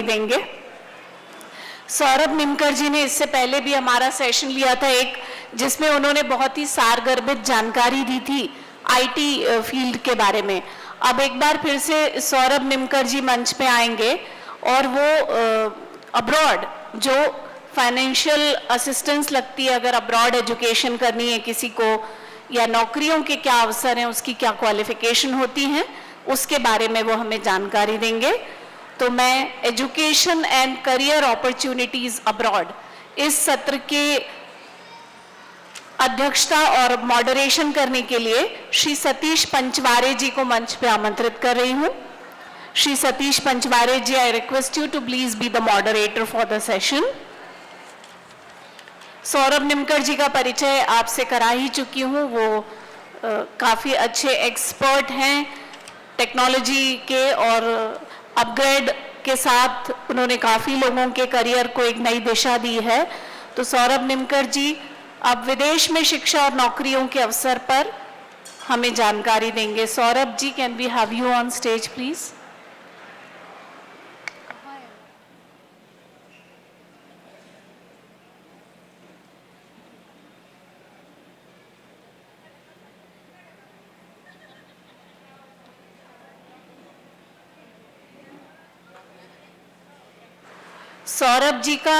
जानकारी देंगे। सौरभ निमकर जी ने इससे पहले भी हमारा सेशन लिया था एक, जिसमें उन्होंने बहुत ही सारगर्भित जानकारी दी थी आईटी फील्ड के बारे में। अब एक बार फिर से सौरभ निमकर जी मंच पे आएंगे और वो अब्रॉड जो फाइनेंशियल असिस्टेंस लगती है, अगर अब्रॉड एजुकेशन करनी है किसी को, या नौकरियों के क्या अवसर हैं, उसकी क्या क्वालिफिकेशन होती हैं, उसके बारे में वो हमें जानकारी देंगे। तो मैं education and career opportunities abroad इस सत्र के अध्यक्षता और मॉडरेशन करने के लिए श्री सतीश पंचवारे जी को मंच पे आमंत्रित कर रही हूं। Shri Satish Panchware ji, I request you to please be the moderator for the session. Saurabh Nimkar ji का परिचय आपसे करा ही चुकी हूं। वो काफ़ी अच्छे एक्सपर्ट हैं टेक्नोलॉजी के, और अपग्रेड के साथ उन्होंने काफ़ी लोगों के करियर को एक नई दिशा दी है। तो सौरभ निमकर जी अब विदेश में शिक्षा और नौकरियों के अवसर पर हमें जानकारी देंगे। Saurabh ji, can we have you on stage please. Saurabh ji का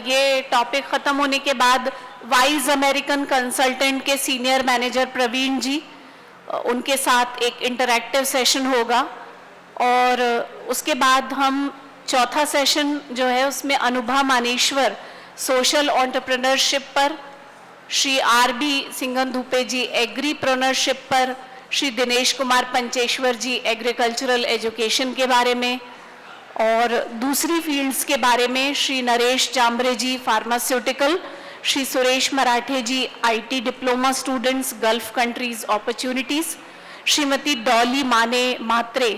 ये टॉपिक खत्म होने के बाद वाइज अमेरिकन कंसल्टेंट के सीनियर मैनेजर प्रवीण जी, उनके साथ एक इंटरैक्टिव सेशन होगा, और उसके बाद हम चौथा सेशन जो है उसमें अनुभा मानेश्वर सोशल एंटरप्रेन्योरशिप पर, श्री आर.बी. सिंगंधुपे जी एग्रीप्रेन्योरशिप पर, श्री दिनेश कुमार पंचेश्वर जी एग्रीकल्चरल एजुकेशन के बारे में, और दूसरी फील्ड्स के बारे में Shri Naresh Jambre ji pharmaceutical, Shri Suresh Marathe ji IT diploma students gulf countries opportunities, Shrimati Dolly Mane Matre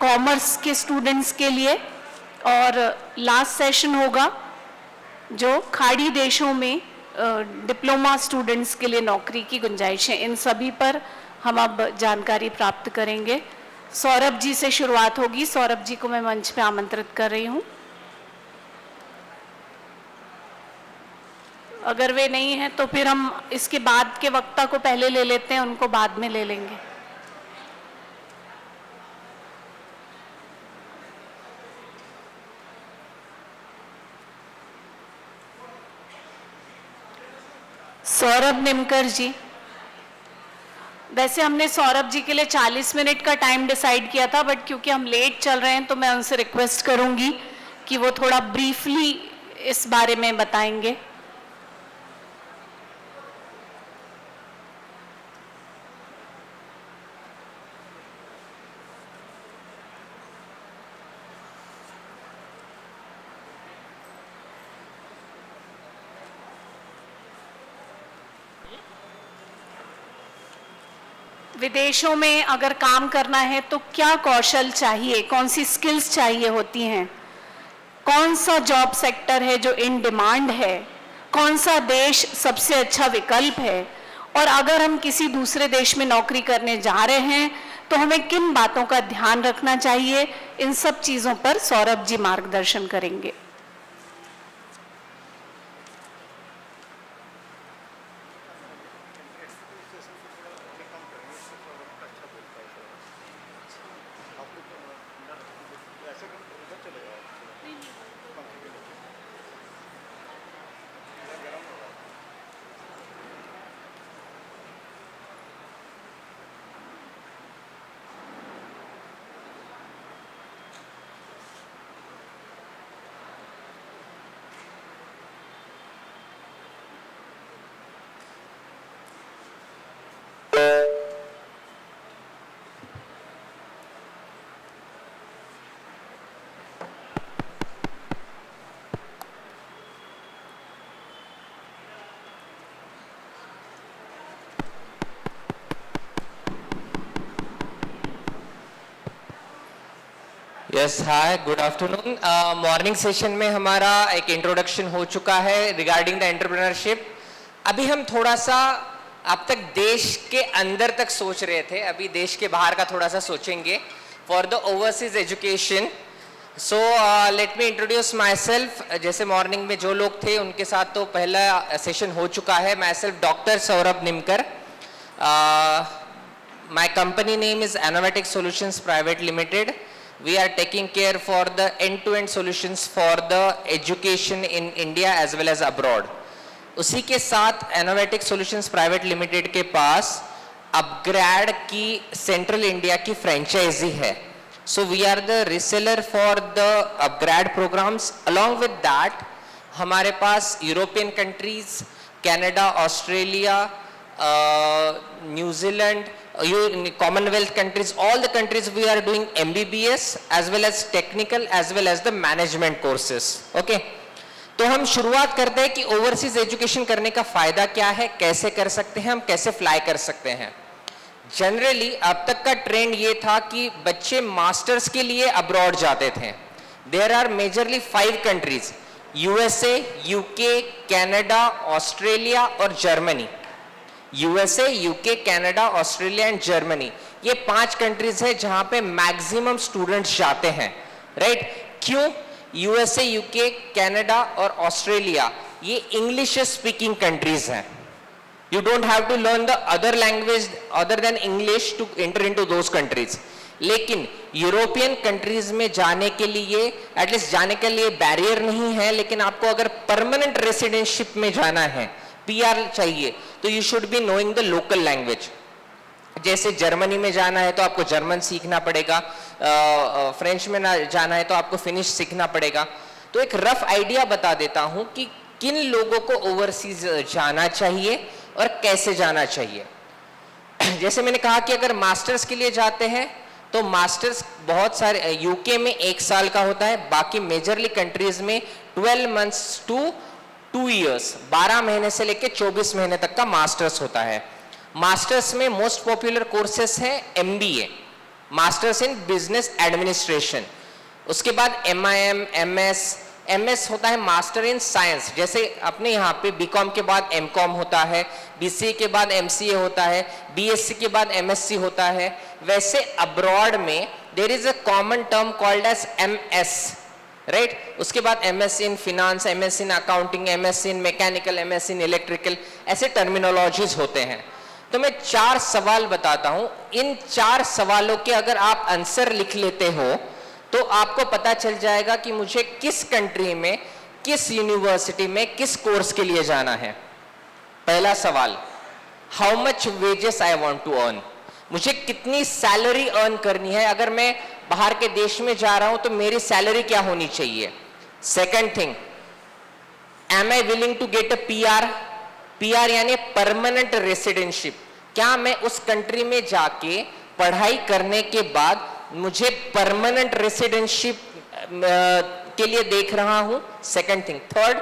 commerce के स्टूडेंट्स के लिए, और लास्ट सेशन होगा जो खाड़ी देशों में डिप्लोमा स्टूडेंट्स के लिए नौकरी की गुंजाइश है। इन सभी पर हम अब जानकारी प्राप्त करेंगे। सौरभ जी से शुरुआत होगी। सौरभ जी को मैं मंच पे आमंत्रित कर रही हूं। अगर वे नहीं हैं तो फिर हम इसके बाद के वक्ता को पहले ले लेते हैं, उनको बाद में ले लेंगे। सौरभ निमकर जी, वैसे हमने सौरभ जी के लिए 40 मिनट का टाइम डिसाइड किया था, बट क्योंकि हम लेट चल रहे हैं तो मैं उनसे रिक्वेस्ट करूंगी कि वो थोड़ा ब्रीफली इस बारे में बताएंगे। विदेशों में अगर काम करना है तो क्या कौशल चाहिए, कौन सी स्किल्स चाहिए होती हैं, कौन सा जॉब सेक्टर है जो इन डिमांड है, कौन सा देश सबसे अच्छा विकल्प है, और अगर हम किसी दूसरे देश में नौकरी करने जा रहे हैं तो हमें किन बातों का ध्यान रखना चाहिए, इन सब चीज़ों पर सौरभ जी मार्गदर्शन करेंगे। यस, हाय, गुड आफ्टरनून। मॉर्निंग सेशन में हमारा एक इंट्रोडक्शन हो चुका है रिगार्डिंग द एंटरप्रेन्योरशिप। अभी हम थोड़ा सा अब तक देश के अंदर तक सोच रहे थे, अभी देश के बाहर का थोड़ा सा सोचेंगे for the overseas education. So let me introduce my self. जैसे मॉर्निंग में जो लोग थे उनके साथ तो पहला सेशन हो चुका है. My self doctor Saurabh Nimkar. My company name is Innovatic solutions private limited. We are taking care for the end-to-end solutions for the education in India as well as abroad. उसी के साथ एनोवेटिक सॉल्यूशंस प्राइवेट लिमिटेड के पास upGrad की central India की franchisee है. So we are the reseller for the upGrad programs. Along with that हमारे पास European countries, Canada, Australia, New Zealand, Commonwealth countries, all the countries we are doing MBBS as well as technical as well as the management courses. Okay, तो हम शुरुआत करते हैं कि overseas education करने का फायदा क्या है, कैसे कर सकते हैं, हम कैसे फ्लाई कर सकते हैं. जनरली अब तक का ट्रेंड ये था कि बच्चे मास्टर्स के लिए अब्रॉड जाते थे. There are majorly 5 countries, USA, UK, Canada, Australia और Germany. USA, UK, Canada, Australia and Germany, ये 5 कंट्रीज है जहां पे मैक्सिमम स्टूडेंट्स जाते हैं. राइट? क्यों? USA, UK, कनाडा और ऑस्ट्रेलिया ये इंग्लिश स्पीकिंग कंट्रीज हैं. You don't have to learn the other language other than English to enter into those countries. लेकिन यूरोपियन कंट्रीज में जाने के लिए एटलीस्ट जाने के लिए बैरियर नहीं है, लेकिन आपको अगर परमानेंट रेसिडेंटशिप में जाना है, PR चाहिए, तो you should be knowing the local language. जैसे जर्मनी में जाना है तो आपको जर्मन सीखना पड़ेगा, फ्रेंच में ना जाना है तो आपको फिनिश सीखना पड़ेगा. तो एक रफ आइडिया बता देता हूं कि किन लोगों को ओवरसीज जाना चाहिए और कैसे जाना चाहिए. जैसे मैंने कहा कि अगर मास्टर्स के लिए जाते हैं तो मास्टर्स बहुत सारे यूके में 1 साल का होता है, बाकी मेजरली कंट्रीज में 12 मंथ्स टू 2 इयर्स, 12 महीने से लेकर 24 महीने तक का मास्टर्स होता है. मास्टर्स में मोस्ट पॉपुलर कोर्सेस हैं MBA, masters in business administration. उसके बाद MIM, MS होता है मास्टर इन साइंस. जैसे अपने यहाँ पे BCom के बाद MCom होता है, BCA के बाद MCA होता है, BSc के बाद MSc होता है. वैसे अब्रॉड में there is a common term called as MS. Right? उसके बाद MS in finance, MS in accounting, MS in mechanical, MS in electrical, ऐसे टर्मिनोलॉजीज होते हैं. तो मैं 4 सवाल बताता हूं. इन 4 सवालों के अगर आप आंसर लिख लेते हो तो आपको पता चल जाएगा कि मुझे किस कंट्री में, किस यूनिवर्सिटी में, किस कोर्स के लिए जाना है. पहला सवाल, how much wages I want to earn. मुझे कितनी सैलरी अर्न करनी है. अगर मैं बाहर के देश में जा रहा हूं तो मेरी सैलरी क्या होनी चाहिए. Second thing, am I willing to get a PR यानी परमानेंट रेसिडेंटशिप. क्या मैं उस कंट्री में जाके पढ़ाई करने के बाद मुझे परमानेंट रेसिडेंटशिप के लिए देख रहा हूं. Second thing. Third,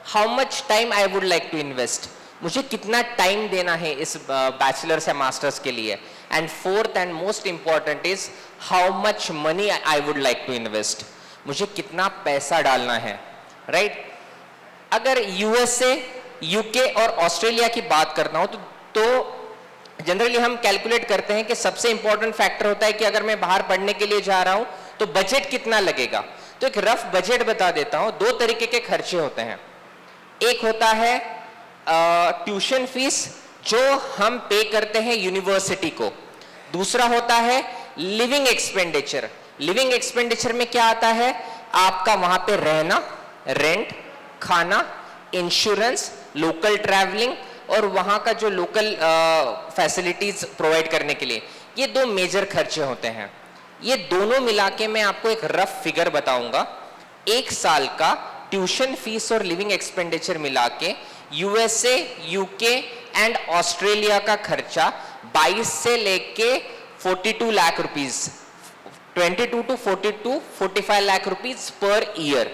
how much time I would like to invest. मुझे कितना टाइम देना है इस बैचलर्स या मास्टर्स के लिए. And fourth and most important is how much money I would like to invest. मुझे कितना पैसा डालना है. राइट? अगर USA, UK और ऑस्ट्रेलिया की बात करता हूं तो जनरली हम कैलकुलेट करते हैं कि सबसे इंपॉर्टेंट फैक्टर होता है कि अगर मैं बाहर पढ़ने के लिए जा रहा हूं तो बजट कितना लगेगा. तो एक रफ बजट बता देता हूं. 2 तरीके के खर्चे होते हैं. एक होता है ट्यूशन फीस जो हम पे करते हैं यूनिवर्सिटी को. दूसरा होता है लिविंग एक्सपेंडिचर. लिविंग एक्सपेंडिचर में क्या आता है, आपका वहां पे रहना, रेंट, खाना, इंश्योरेंस, लोकल ट्रैवलिंग और वहां का जो लोकल फैसिलिटीज प्रोवाइड करने के लिए. ये 2 मेजर खर्चे होते हैं. ये दोनों मिला के मैं आपको एक रफ फिगर बताऊंगा. 1 साल का ट्यूशन फीस और लिविंग एक्सपेंडिचर मिला के USA, UK एंड ऑस्ट्रेलिया का खर्चा 22 से लेके 42 lakh rupees, 22 to 42, 45 lakh rupees per year.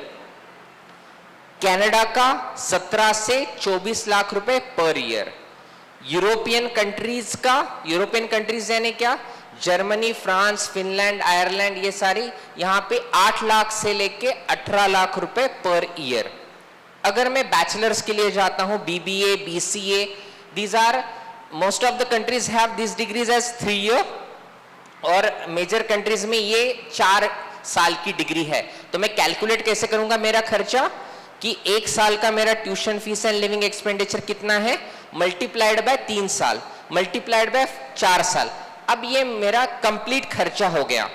Canada का 17 से 24 लाख रुपए पर ईयर. यूरोपियन कंट्रीज का, यूरोपियन कंट्रीज यानी क्या, जर्मनी, फ्रांस, फिनलैंड, आयरलैंड, ये सारी यहाँ पे 8 लाख से लेके 18 लाख रुपए पर ईयर. अगर मैं बैचलर्स के लिए जाता हूँ, BBA, BCA, these are most of the countries have these degrees as 3 year और मेजर कंट्रीज में ये 4 साल की डिग्री है, तो मैं कैलकुलेट कैसे करूंगा मेरा खर्चा कि 1 साल का मेरा tuition fees and living expenditure कितना है, मल्टीप्लाइड बाय 3 साल मल्टीप्लाइड बाय 4 साल। अब ये मेरा कंप्लीट खर्चा हो गया।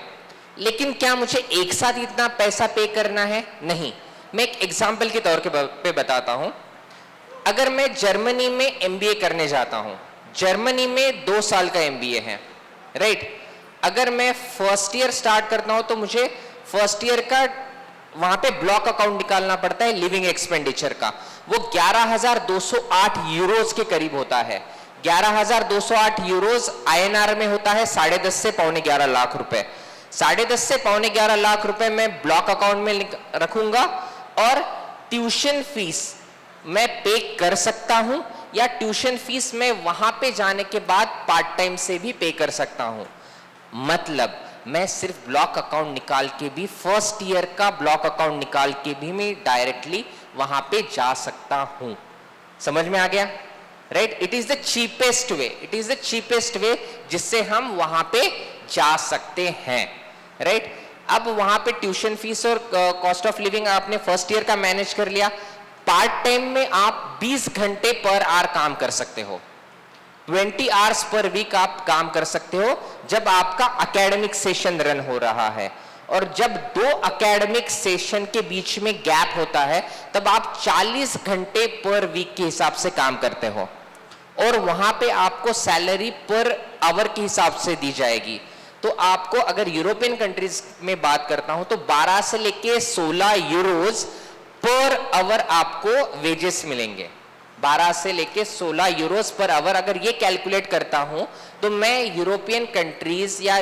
लेकिन क्या मुझे एक साथ इतना पैसा पे करना है? नहीं। मैं एक एग्जाम्पल के तौर पे बताता हूं। अगर मैं जर्मनी में एमबीए करने जाता हूं, जर्मनी में 2 साल का एमबीए है, राइट। अगर मैं फर्स्ट ईयर स्टार्ट करता हूं तो मुझे फर्स्ट ईयर का वहां पे ब्लॉक अकाउंट निकालना पड़ता है लिविंग एक्सपेंडिचर का। वो 11,208 यूरोज के करीब होता है। 11,208 यूरोज आईएनआर में होता है 10.5 से 11.25 लाख रुपए। 10.5 से 11.25 लाख रुपए मैं ब्लॉक अकाउंट में रखूंगा और ट्यूशन फीस मैं पे कर सकता हूं या ट्यूशन फीस मैं वहां पे जाने के बाद पार्ट टाइम से भी पे कर सकता हूं। मतलब मैं सिर्फ ब्लॉक अकाउंट निकाल के भी, फर्स्ट ईयर का ब्लॉक अकाउंट निकाल के भी मैं डायरेक्टली वहां पे जा सकता हूं। समझ में आ गया? Right. It is the cheapest way, it is the cheapest way जिससे हम वहां पे जा सकते हैं, राइट। अब वहां पे ट्यूशन फीस और कॉस्ट ऑफ लिविंग आपने फर्स्ट ईयर का मैनेज कर लिया। पार्ट टाइम में आप 20 घंटे पर आवर काम कर सकते हो, 20 आवर्स पर वीक आप काम कर सकते हो जब आपका एकेडमिक सेशन रन हो रहा है। और जब 2 एकेडमिक सेशन के बीच में गैप होता है तब आप 40 घंटे पर वीक के हिसाब से काम करते हो और वहां पे आपको सैलरी पर आवर के हिसाब से दी जाएगी। तो आपको अगर यूरोपियन कंट्रीज में बात करता हूं तो 12 से लेके 16 यूरोज पर आवर आपको वेजेस मिलेंगे। 12 से लेके 16 यूरोज पर आवर अगर ये कैलकुलेट करता हूं तो मैं यूरोपियन कंट्रीज या